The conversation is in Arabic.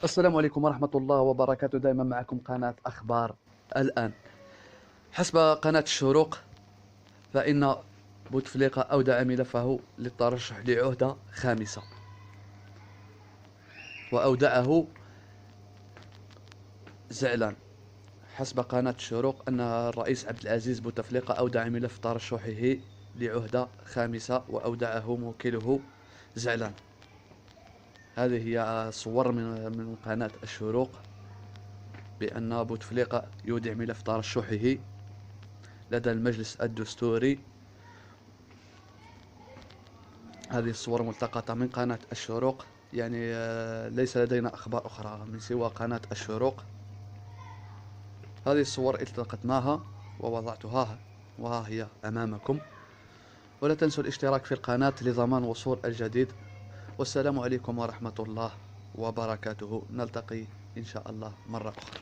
السلام عليكم ورحمة الله وبركاته. دائما معكم قناة أخبار الآن. حسب قناة الشروق فإن بوتفليقة أودع ملفه للترشح لعهدة خامسة، وأودعه زعلان. حسب قناة الشروق أن الرئيس عبد العزيز بوتفليقة أودع ملف ترشحه لعهدة خامسة وأودعه موكله زعلان. هذه هي صور من قناة الشروق بأن بوتفليقة يودع ملف ترشحه لدى المجلس الدستوري. هذه الصور ملتقطة من قناة الشروق، يعني ليس لدينا أخبار أخرى من سوى قناة الشروق. هذه الصور التقطناها ووضعتها وها هي أمامكم، ولا تنسوا الاشتراك في القناة لضمان وصول الجديد. والسلام عليكم ورحمة الله وبركاته. نلتقي إن شاء الله مرة أخرى.